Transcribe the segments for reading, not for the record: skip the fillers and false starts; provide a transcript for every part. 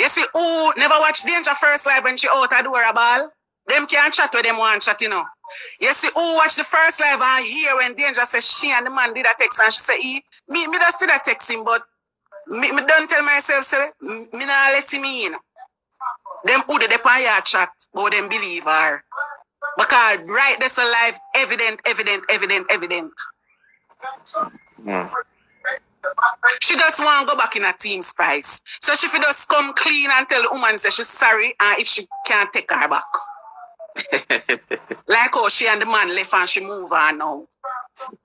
You see, who never watch Danger first live when she out of door a ball? Them can't chat with them one chat, you know. You see, who watch the first live and hear when Danger says she and the man did a text and she say, me just did a text him, but me don't tell myself, say, me not let him in. Them who they on your chat, but them believe her. Because right there's a live evident. She just want to go back in a team spice. So she just come clean and tell the woman say she's sorry and if she can't take her back. Like how she and the man left and she move on now.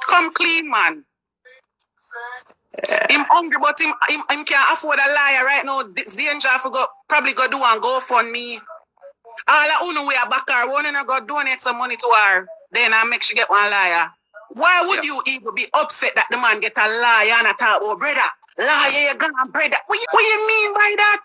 Come clean, man. Him hungry, but him can't afford a liar right now. This Danger probably go do and go fund me. All I know we are back her, one and I go donate some money to her. Then I make she get one liar. Why would you even be upset that the man get a liar and I talk about brother? Liar, you gone, brother. What you mean by that?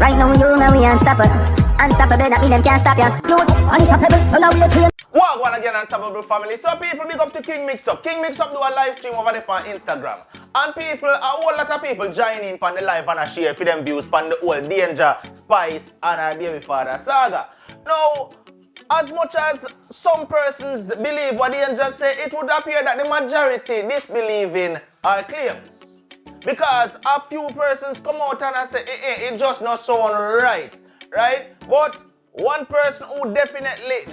Right now you know we unstoppable. Unstoppable, that mean them can't stop you. No, unstoppable, so now we are trained. What one again, Unstoppable family? So people big up to King Mix Up. King Mix Up do a live stream over there on Instagram. And people, a whole lot of people join in on the live and a share for them views on the whole Danger, Spice and our Baby Father saga. Now, as much as some persons believe what Danger say, it would appear that the majority disbelieve in our claims. Because a few persons come out and say, it just not sound right. But one person who definitely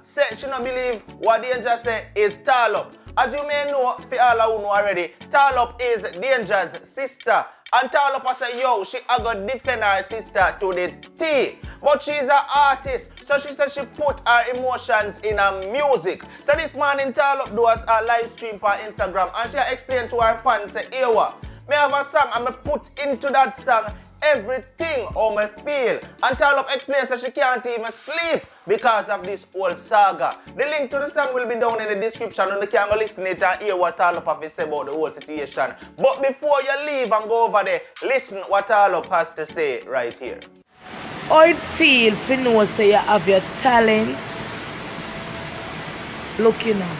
said she not believe what Danger say is Tarlup. As you may know, for all who know already, Tarlup is Danger's sister. And Tarlup say, yo, she a go defend her sister to the T. But she's an artist, so she said she put her emotions in her music. So this morning, Tarlup do a live stream on Instagram and she explained to her fans, say, hey, what? Me have a song and me put into that song everything how me feel. And Tarlup explains that she can't even sleep because of this whole saga. The link to the song will be down in the description and you can go listen to it and hear what Tarlup has to say about the whole situation. But before you leave and go over there, listen what Tarlup has to say right here. How it feel to know say you have your talent? Look, you know.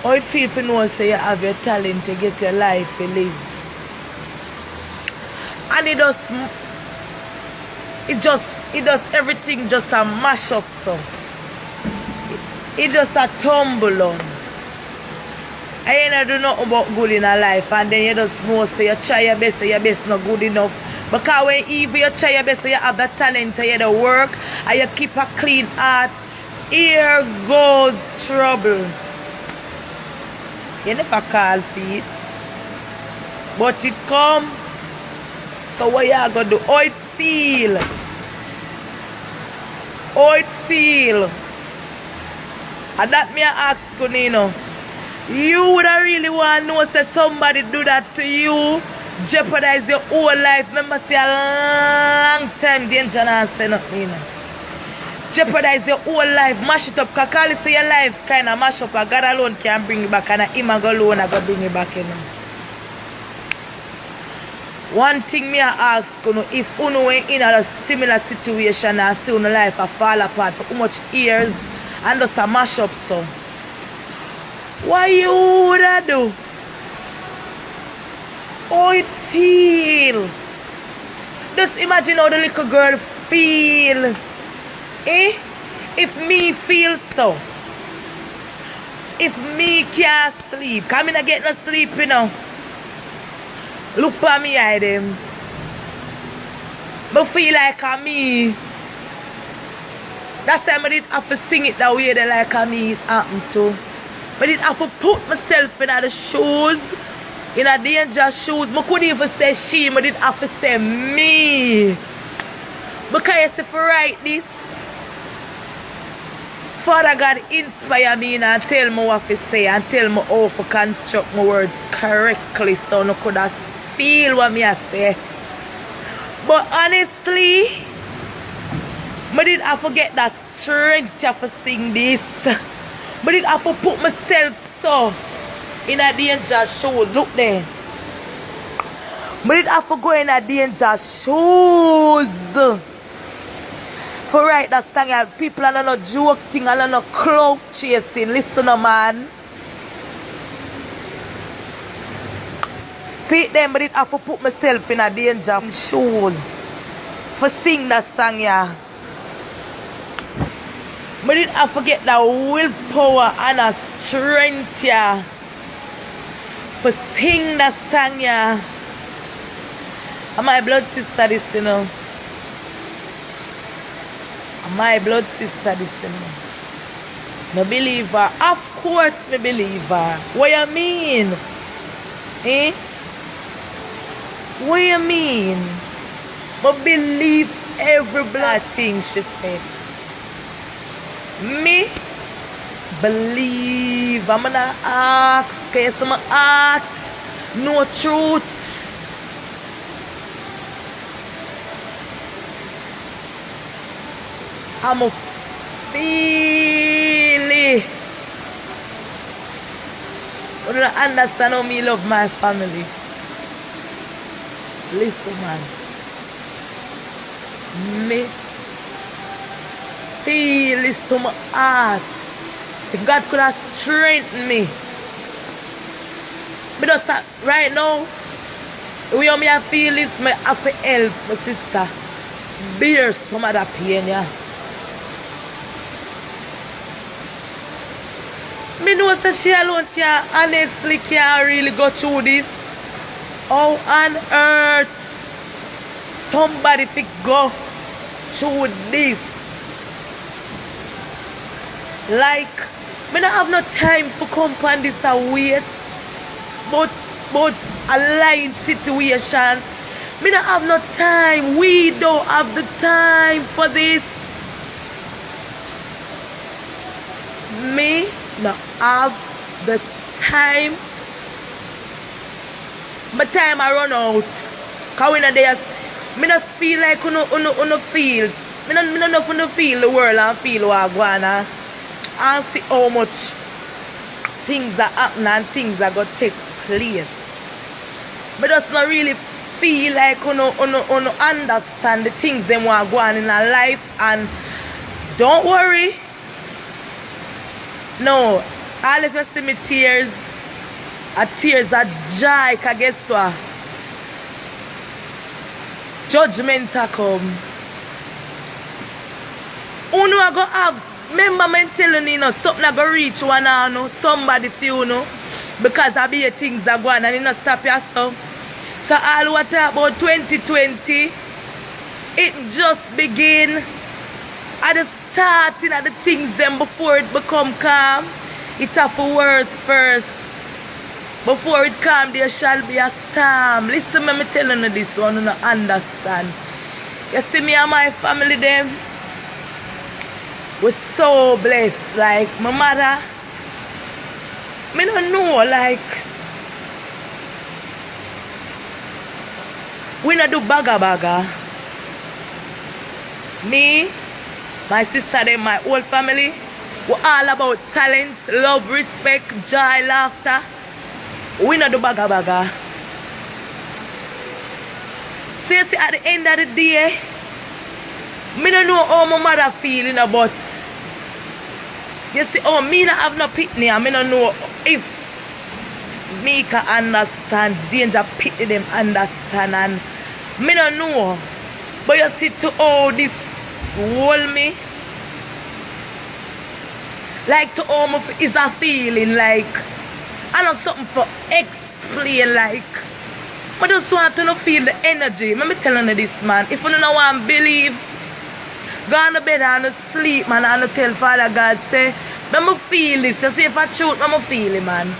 How it feel to know say you have your talent to get your life to live? And it does everything just a mash up so. It just a tumble on. I ain't do nothing about good in a life and then you just know say you try your best, say your best not good enough. Because when even you try your best, say you have the talent to you the work and you keep a clean heart, here goes trouble. You never call for it. But it come. So what you gonna do? How it feel? How it feel? And that me ask you, Nino. You would really want to know say somebody do that to you, jeopardize your whole life. Remember say a long time Danger and say nothing, you know. Jeopardize your whole life, mash it up, because call it say your life kind of mash up, and God alone can bring you back, and him alone I go bring you back, you know. One thing me I ask you know, if you know in a similar situation and see your life a fall apart for how much years and just a mash up so, what you would do? How it feel? Just imagine how the little girl feel. If me feel so. If me can't sleep. Because I not get no sleep, you know. Look for me, I them. But feel like a me. That's why I didn't have to sing it that way that like a me it happened to. I didn't have to put myself in the shoes. In a Danger's shoes. I couldn't even say she, I didn't have to say me. Because you see for write this. Father God inspire me and tell me what to say and tell me how to construct my words correctly so I could have feel what I say. But honestly, I didn't have to get that strength to sing this. I didn't have to put myself so in a Danger's shoes. Look there. I didn't have to go in a Danger's shoes. For write that song, people are not joking and not clout chasing. Listen, man. See them, but it have to put myself in a danger shoes for sing that song, yeah. But it have to get that willpower and a strength, yeah, for sing that song, yeah. And my blood sister this, you know. And my blood sister this, you know. No believer. Of course me believer. What you mean? Eh? What you mean? But believe every blood thing she said. Me believe. I'm gonna ask. Okay, so my heart no truth. I'm a feel it. You don't understand how me love my family. Listen, man. Me feel this to my heart. If God could have strengthened me. Because right now, the way I feel is I have to help my sister bear some of that pain, yeah. Me know that she alone can honestly can't really go through this. How on earth somebody could go through this? Like, me don't have no time to come on this a waste. But a lying situation. Me don't have no time. We don't have the time for this. Me not have the time. My time I run out. Cause when I don't feel like uno feel. Me don't know if uno feel the world and feel what I wanna. And see how much things are happening and things are gonna take place. But just not really feel like uno understand the things them want go on in our life. And don't worry. No, all of you see me tears are joy, cause guess what? Judgment a come. Uno a go have, remember me telling you know, something a go reach one or no, somebody feel no, because I be a things are going and you not stop yourself. So all what talk about 2020, it just begin at the starting of the things them before it become calm. It have to worse first. Before it calm, there shall be a storm. Listen, me telling you this one, you don't understand. You see me and my family them, we're so blessed. Like my mother, me don't know, like we not do baga. Me, my sister them, my whole family, we're all about talent, love, respect, joy, laughter. We not do baga. See, at the end of the day, me don't know how my mother feeling about. You see, oh, me not have no pitney, and me don't know if me can understand danger pitney them understand, and me don't know. But you see, to all this hold me, like to all my is a feeling like I know something for explain, like I just want to feel the energy. Let me telling you this, man. If you don't want to believe, go on to bed and sleep, man, and tell Father God, say, let me feel this. You see, if I truth, let me feel it, man.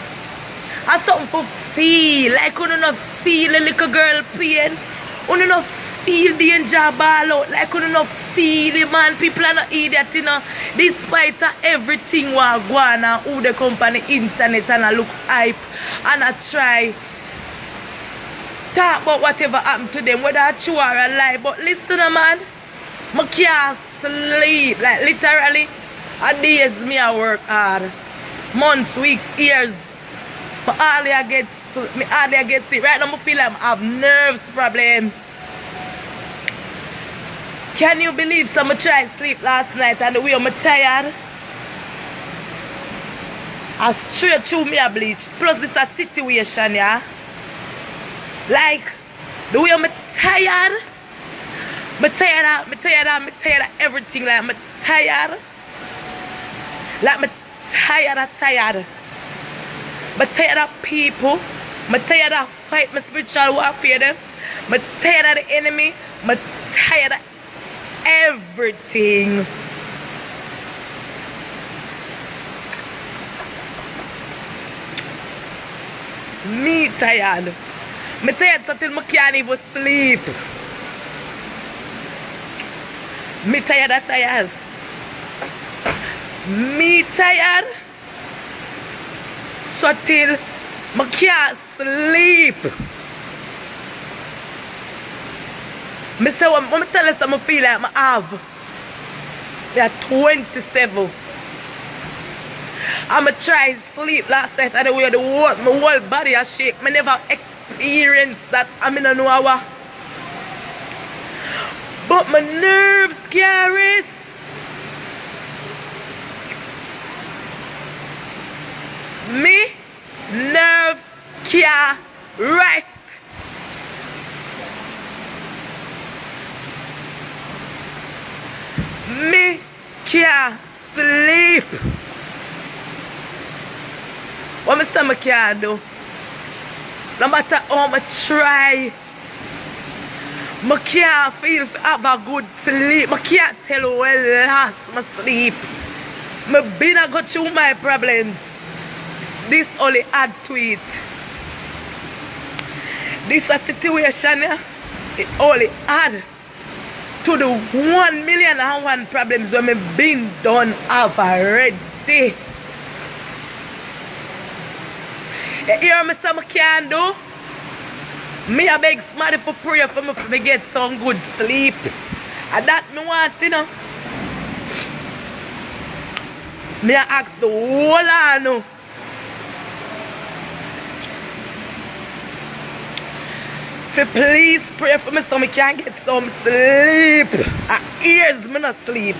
I something for feel, like you don't feel a little girl pain. You don't feel danger ball out, like you don't feel it, man. People are not idiots, you know. Despite everything what go on and who they come on the internet and I look hype and I try talk about whatever happened to them, whether it's true or a lie. But listen, man, I can't sleep. Like literally, a days me I work hard. Months, weeks, years. But hardly I get sick. Right now I feel like I have nerves problem. Can you believe someone tried to sleep last night and the way I'm tired? I straight through me a bleach. Plus this a situation, yeah. Like, the way I'm tired. I'm tired of everything. Like, I'm tired. Like, I'm tired. I'm tired of people. I'm tired of fight my spiritual warfare them. I'm tired of the enemy. I'm tired of everything. Me tired. Me tired until I can't even sleep. Me tired. Me tired. So till I can't sleep. Me say what me tell you something I feel like I have. Yeah, 27. I'ma try sleep last night and the way my whole body a shake. Me never experienced that. I mean I know how. But my nerves can't rest. Me nerves can't rest. Me can't sleep. What my stomach can't do? No matter how I try, I can't feel to have a good sleep. I can't tell when last my sleep. I've been go through my problems. This only add to it. This a situation, it only add to the 1,000,001 problems when I've been done have already. You hear me say I can't do? Me a beg somebody for prayer for me to get some good sleep. And that me want, you know. Me a ask the whole lot now. Please pray for me so I can get some sleep. Ears me not sleep.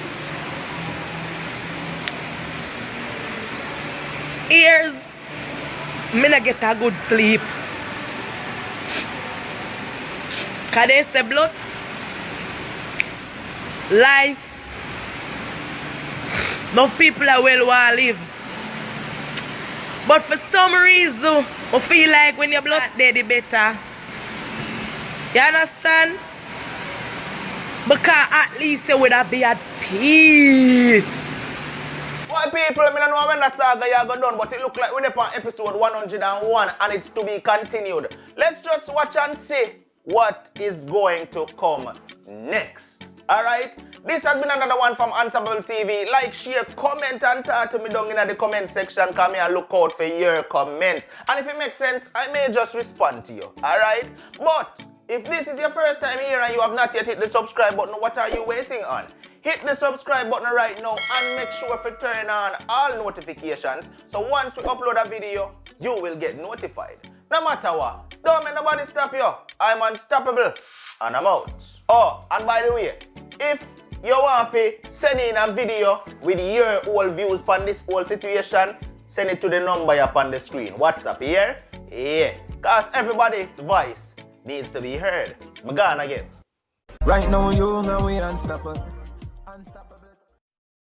Ears me not get a good sleep. Cause they say blood, life, no people are well want live. But for some reason, I feel like when your blood dead, the better. You understand? Because at least you would have be at peace. Well, people, I don't know when the saga you go done, but it look like we're on episode 101 and it's to be continued. Let's just watch and see what is going to come next. Alright? This has been another one from Unstoppable TV. Like, share, comment, and talk to me down in the comment section. Come here and look out for your comments. And if it makes sense, I may just respond to you. Alright? But if this is your first time here and you have not yet hit the subscribe button, what are you waiting on? Hit the subscribe button right now and make sure to turn on all notifications. So once we upload a video, you will get notified. No matter what, don't make nobody stop you. I'm unstoppable and I'm out. Oh, and by the way, if you want to send in a video with your whole views on this whole situation, send it to the number up on the screen. WhatsApp here? Yeah. Because everybody's voice needs to be heard. I'm gone again. Right now, you know we unstoppable. Unstoppable.